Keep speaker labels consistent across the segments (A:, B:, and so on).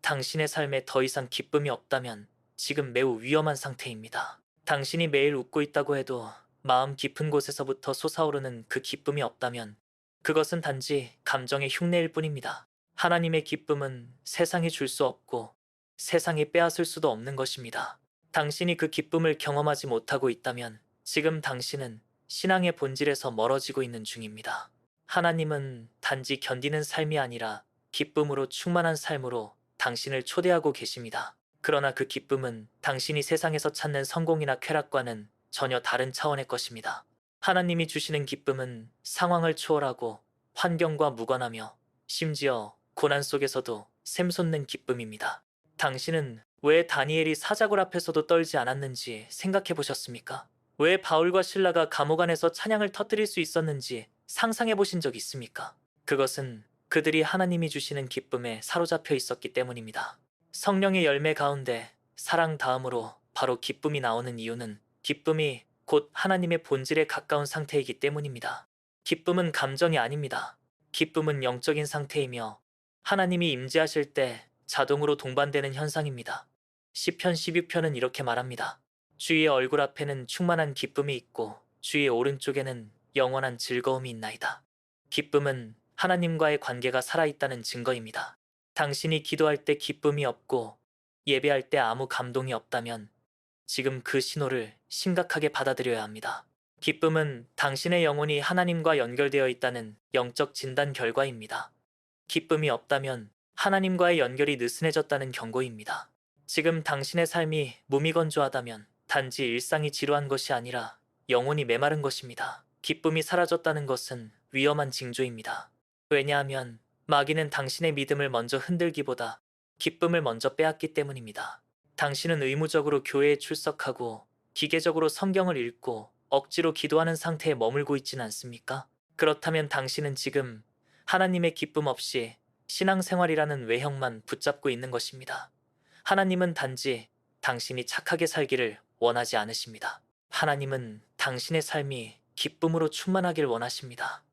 A: 당신의 삶에 더 이상 기쁨이 없다면 지금 매우 위험한 상태입니다. 당신이 매일 웃고 있다고 해도 마음 깊은 곳에서부터 솟아오르는 그 기쁨이 없다면 그것은 단지 감정의 흉내일 뿐입니다. 하나님의 기쁨은 세상이 줄 수 없고 세상이 빼앗을 수도 없는 것입니다. 당신이 그 기쁨을 경험하지 못하고 있다면 지금 당신은 신앙의 본질에서 멀어지고 있는 중입니다. 하나님은 단지 견디는 삶이 아니라 기쁨으로 충만한 삶으로 당신을 초대하고 계십니다. 그러나 그 기쁨은 당신이 세상에서 찾는 성공이나 쾌락과는 전혀 다른 차원의 것입니다. 하나님이 주시는 기쁨은 상황을 초월하고 환경과 무관하며 심지어 고난 속에서도 샘솟는 기쁨입니다. 당신은 왜 다니엘이 사자굴 앞에서도 떨지 않았는지 생각해 보셨습니까? 왜 바울과 실라가 감옥 안에서 찬양을 터뜨릴 수 있었는지 상상해 보신 적 있습니까? 그것은 그들이 하나님이 주시는 기쁨에 사로잡혀 있었기 때문입니다. 성령의 열매 가운데 사랑 다음으로 바로 기쁨이 나오는 이유는 기쁨이 곧 하나님의 본질에 가까운 상태이기 때문입니다. 기쁨은 감정이 아닙니다. 기쁨은 영적인 상태이며 하나님이 임재하실 때 자동으로 동반되는 현상입니다. 시편 16편은 이렇게 말합니다. 주의 얼굴 앞에는 충만한 기쁨이 있고 주의 오른쪽에는 영원한 즐거움이 있나이다. 기쁨은 하나님과의 관계가 살아있다는 증거입니다. 당신이 기도할 때 기쁨이 없고 예배할 때 아무 감동이 없다면 지금 그 신호를 심각하게 받아들여야 합니다. 기쁨은 당신의 영혼이 하나님과 연결되어 있다는 영적 진단 결과입니다. 기쁨이 없다면 하나님과의 연결이 느슨해졌다는 경고입니다. 지금 당신의 삶이 무미건조하다면 단지 일상이 지루한 것이 아니라 영혼이 메마른 것입니다. 기쁨이 사라졌다는 것은 위험한 징조입니다. 왜냐하면 마귀는 당신의 믿음을 먼저 흔들기보다 기쁨을 먼저 빼앗기 때문입니다. 당신은 의무적으로 교회에 출석하고 기계적으로 성경을 읽고 억지로 기도하는 상태에 머물고 있지는 않습니까? 그렇다면 당신은 지금 하나님의 기쁨 없이 신앙생활이라는 외형만 붙잡고 있는 것입니다. 하나님은 단지 당신이 착하게 살기를 원하지 않으십니다. 하나님은 당신의 삶이 기쁨으로 충만하길 원하십니다.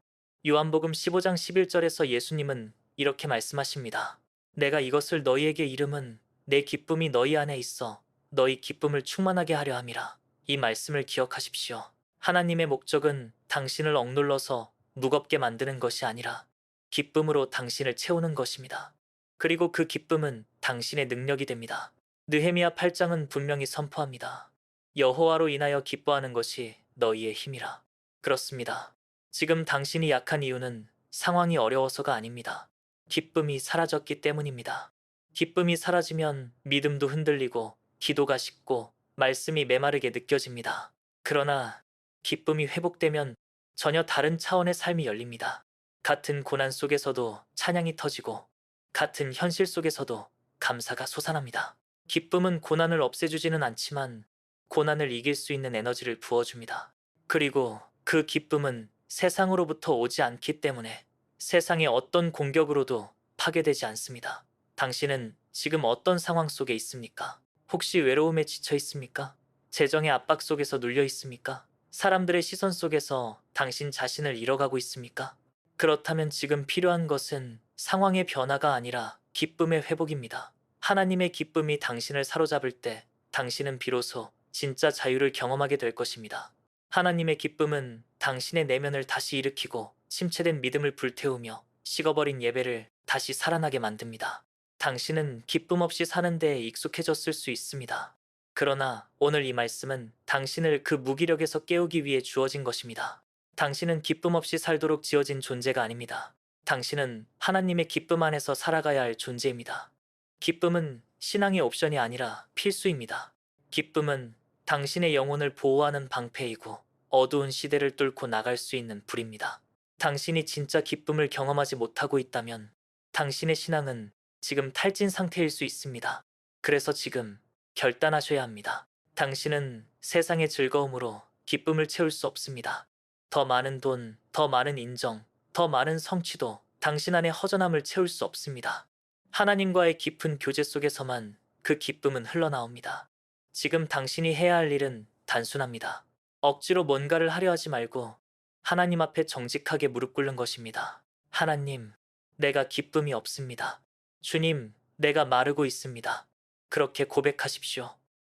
A: 요한복음 15장 11절에서 예수님은 이렇게 말씀하십니다. 내가 이것을 너희에게 이름은 내 기쁨이 너희 안에 있어 너희 기쁨을 충만하게 하려 함이라. 이 말씀을 기억하십시오. 하나님의 목적은 당신을 억눌러서 무겁게 만드는 것이 아니라 기쁨으로 당신을 채우는 것입니다. 그리고 그 기쁨은 당신의 능력이 됩니다. 느헤미야 8장은 분명히 선포합니다. 여호와로 인하여 기뻐하는 것이 너희의 힘이라. 그렇습니다. 지금 당신이 약한 이유는 상황이 어려워서가 아닙니다. 기쁨이 사라졌기 때문입니다. 기쁨이 사라지면 믿음도 흔들리고 기도가 식고 말씀이 메마르게 느껴집니다. 그러나 기쁨이 회복되면 전혀 다른 차원의 삶이 열립니다. 같은 고난 속에서도 찬양이 터지고 같은 현실 속에서도 감사가 솟아납니다. 기쁨은 고난을 없애주지는 않지만 고난을 이길 수 있는 에너지를 부어줍니다. 그리고 그 기쁨은 세상으로부터 오지 않기 때문에 세상의 어떤 공격으로도 파괴되지 않습니다. 당신은 지금 어떤 상황 속에 있습니까? 혹시 외로움에 지쳐 있습니까? 재정의 압박 속에서 눌려 있습니까? 사람들의 시선 속에서 당신 자신을 잃어가고 있습니까? 그렇다면 지금 필요한 것은 상황의 변화가 아니라 기쁨의 회복입니다. 하나님의 기쁨이 당신을 사로잡을 때 당신은 비로소 진짜 자유를 경험하게 될 것입니다. 하나님의 기쁨은 당신의 내면을 다시 일으키고 침체된 믿음을 불태우며 식어버린 예배를 다시 살아나게 만듭니다. 당신은 기쁨 없이 사는 데에 익숙해졌을 수 있습니다. 그러나 오늘 이 말씀은 당신을 그 무기력에서 깨우기 위해 주어진 것입니다. 당신은 기쁨 없이 살도록 지어진 존재가 아닙니다. 당신은 하나님의 기쁨 안에서 살아가야 할 존재입니다. 기쁨은 신앙의 옵션이 아니라 필수입니다. 기쁨은 당신의 영혼을 보호하는 방패이고 어두운 시대를 뚫고 나갈 수 있는 불입니다. 당신이 진짜 기쁨을 경험하지 못하고 있다면 당신의 신앙은 지금 탈진 상태일 수 있습니다. 그래서 지금 결단하셔야 합니다. 당신은 세상의 즐거움으로 기쁨을 채울 수 없습니다. 더 많은 돈, 더 많은 인정, 더 많은 성취도 당신 안의 허전함을 채울 수 없습니다. 하나님과의 깊은 교제 속에서만 그 기쁨은 흘러나옵니다. 지금 당신이 해야 할 일은 단순합니다. 억지로 뭔가를 하려 하지 말고 하나님 앞에 정직하게 무릎 꿇는 것입니다. 하나님, 내가 기쁨이 없습니다. 주님, 내가 마르고 있습니다. 그렇게 고백하십시오.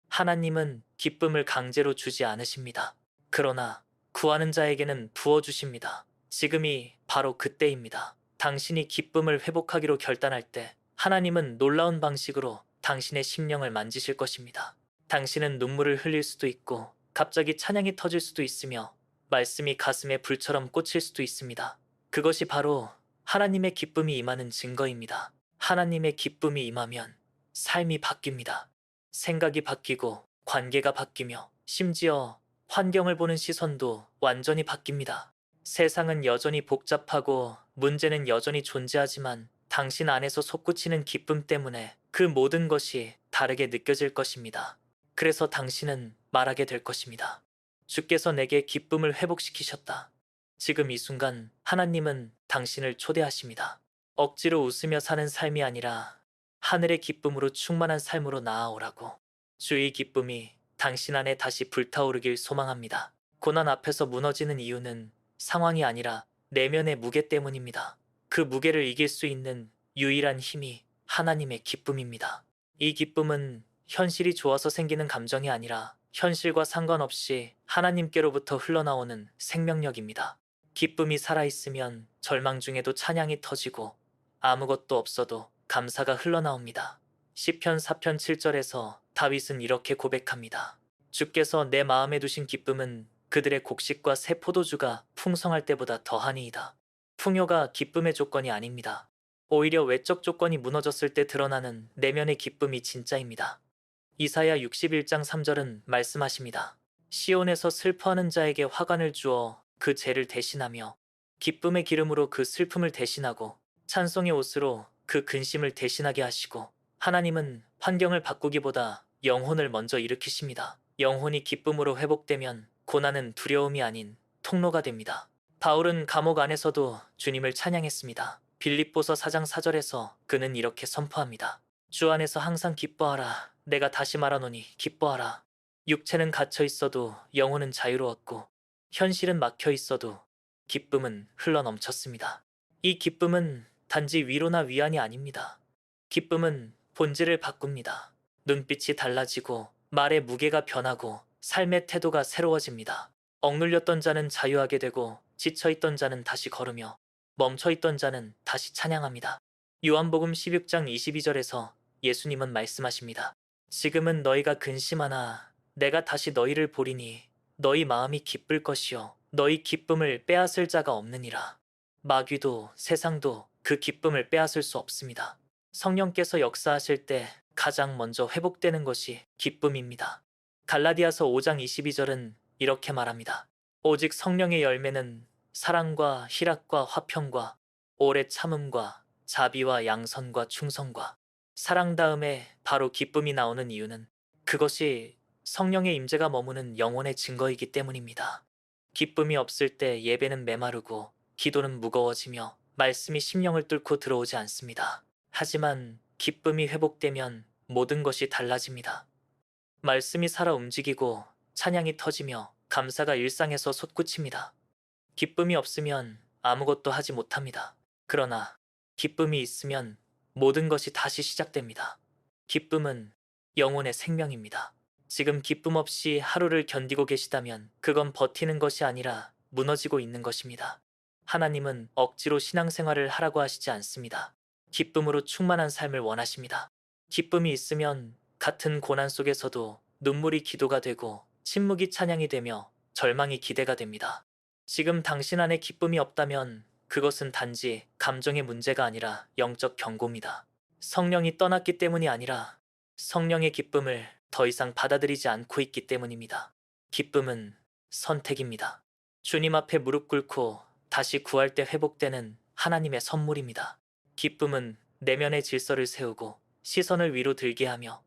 A: 하나님은 기쁨을 강제로 주지 않으십니다. 그러나 구하는 자에게는 부어주십니다. 지금이 바로 그때입니다. 당신이 기쁨을 회복하기로 결단할 때 하나님은 놀라운 방식으로 당신의 심령을 만지실 것입니다. 당신은 눈물을 흘릴 수도 있고 갑자기 찬양이 터질 수도 있으며 말씀이 가슴에 불처럼 꽂힐 수도 있습니다. 그것이 바로 하나님의 기쁨이 임하는 증거입니다. 하나님의 기쁨이 임하면 삶이 바뀝니다. 생각이 바뀌고 관계가 바뀌며 심지어 환경을 보는 시선도 완전히 바뀝니다. 세상은 여전히 복잡하고 문제는 여전히 존재하지만 당신 안에서 솟구치는 기쁨 때문에 그 모든 것이 다르게 느껴질 것입니다. 그래서 당신은 말하게 될 것입니다. 주께서 내게 기쁨을 회복시키셨다. 지금 이 순간 하나님은 당신을 초대하십니다. 억지로 웃으며 사는 삶이 아니라 하늘의 기쁨으로 충만한 삶으로 나아오라고. 주의 기쁨이 당신 안에 다시 불타오르길 소망합니다. 고난 앞에서 무너지는 이유는 상황이 아니라 내면의 무게 때문입니다. 그 무게를 이길 수 있는 유일한 힘이 하나님의 기쁨입니다. 이 기쁨은 현실이 좋아서 생기는 감정이 아니라 현실과 상관없이 하나님께로부터 흘러나오는 생명력입니다. 기쁨이 살아있으면 절망 중에도 찬양이 터지고 아무것도 없어도 감사가 흘러나옵니다. 시편 4편 7절에서 다윗은 이렇게 고백합니다. 주께서 내 마음에 두신 기쁨은 그들의 곡식과 새 포도주가 풍성할 때보다 더하니이다. 풍요가 기쁨의 조건이 아닙니다. 오히려 외적 조건이 무너졌을 때 드러나는 내면의 기쁨이 진짜입니다. 이사야 61장 3절은 말씀하십니다. 시온에서 슬퍼하는 자에게 화관을 주어 그 죄를 대신하며 기쁨의 기름으로 그 슬픔을 대신하고 찬송의 옷으로 그 근심을 대신하게 하시고. 하나님은 환경을 바꾸기보다 영혼을 먼저 일으키십니다. 영혼이 기쁨으로 회복되면 고난은 두려움이 아닌 통로가 됩니다. 바울은 감옥 안에서도 주님을 찬양했습니다. 빌립보서 4장 4절에서 그는 이렇게 선포합니다. 주 안에서 항상 기뻐하라. 내가 다시 말하노니 기뻐하라. 육체는 갇혀 있어도 영혼은 자유로웠고 현실은 막혀 있어도 기쁨은 흘러넘쳤습니다. 이 기쁨은 단지 위로나 위안이 아닙니다. 기쁨은 본질을 바꿉니다. 눈빛이 달라지고 말의 무게가 변하고 삶의 태도가 새로워집니다. 억눌렸던 자는 자유하게 되고 지쳐있던 자는 다시 걸으며 멈춰있던 자는 다시 찬양합니다. 요한복음 16장 22절에서 예수님은 말씀하십니다. 지금은 너희가 근심하나 내가 다시 너희를 보리니 너희 마음이 기쁠 것이요 너희 기쁨을 빼앗을 자가 없느니라. 마귀도 세상도 그 기쁨을 빼앗을 수 없습니다. 성령께서 역사하실 때 가장 먼저 회복되는 것이 기쁨입니다. 갈라디아서 5장 22절은 이렇게 말합니다. 오직 성령의 열매는 사랑과 희락과 화평과 오래 참음과 자비와 양선과 충성과. 사랑 다음에 바로 기쁨이 나오는 이유는 그것이 성령의 임재가 머무는 영혼의 증거이기 때문입니다. 기쁨이 없을 때 예배는 메마르고 기도는 무거워지며 말씀이 심령을 뚫고 들어오지 않습니다. 하지만 기쁨이 회복되면 모든 것이 달라집니다. 말씀이 살아 움직이고 찬양이 터지며 감사가 일상에서 솟구칩니다. 기쁨이 없으면 아무것도 하지 못합니다. 그러나 기쁨이 있으면 모든 것이 다시 시작됩니다. 기쁨은 영혼의 생명입니다. 지금 기쁨 없이 하루를 견디고 계시다면 그건 버티는 것이 아니라 무너지고 있는 것입니다. 하나님은 억지로 신앙생활을 하라고 하시지 않습니다. 기쁨으로 충만한 삶을 원하십니다. 기쁨이 있으면 같은 고난 속에서도 눈물이 기도가 되고 침묵이 찬양이 되며 절망이 기대가 됩니다. 지금 당신 안에 기쁨이 없다면 그것은 단지 감정의 문제가 아니라 영적 경고입니다. 성령이 떠났기 때문이 아니라 성령의 기쁨을 더 이상 받아들이지 않고 있기 때문입니다. 기쁨은 선택입니다. 주님 앞에 무릎 꿇고 다시 구할 때 회복되는 하나님의 선물입니다. 기쁨은 내면의 질서를 세우고 시선을 위로 들게 하며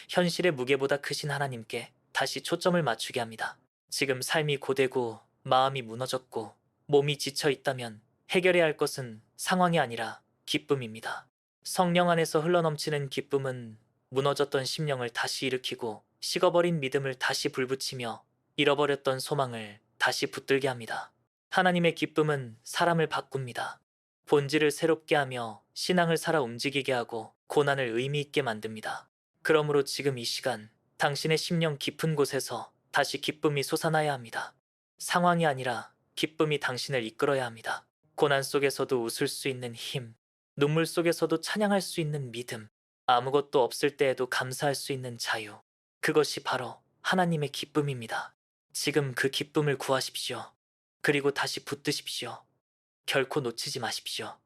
A: 현실의 무게보다 크신 하나님께 다시 초점을 맞추게 합니다. 지금 삶이 고되고 마음이 무너졌고 몸이 지쳐 있다면 해결해야 할 것은 상황이 아니라 기쁨입니다. 성령 안에서 흘러넘치는 기쁨은 무너졌던 심령을 다시 일으키고 식어버린 믿음을 다시 불붙이며 잃어버렸던 소망을 다시 붙들게 합니다. 하나님의 기쁨은 사람을 바꿉니다. 본질을 새롭게 하며 신앙을 살아 움직이게 하고 고난을 의미 있게 만듭니다. 그러므로 지금 이 시간 당신의 심령 깊은 곳에서 다시 기쁨이 솟아나야 합니다. 상황이 아니라 기쁨이 당신을 이끌어야 합니다. 고난 속에서도 웃을 수 있는 힘, 눈물 속에서도 찬양할 수 있는 믿음, 아무것도 없을 때에도 감사할 수 있는 자유. 그것이 바로 하나님의 기쁨입니다. 지금 그 기쁨을 구하십시오. 그리고 다시 붙드십시오. 결코 놓치지 마십시오.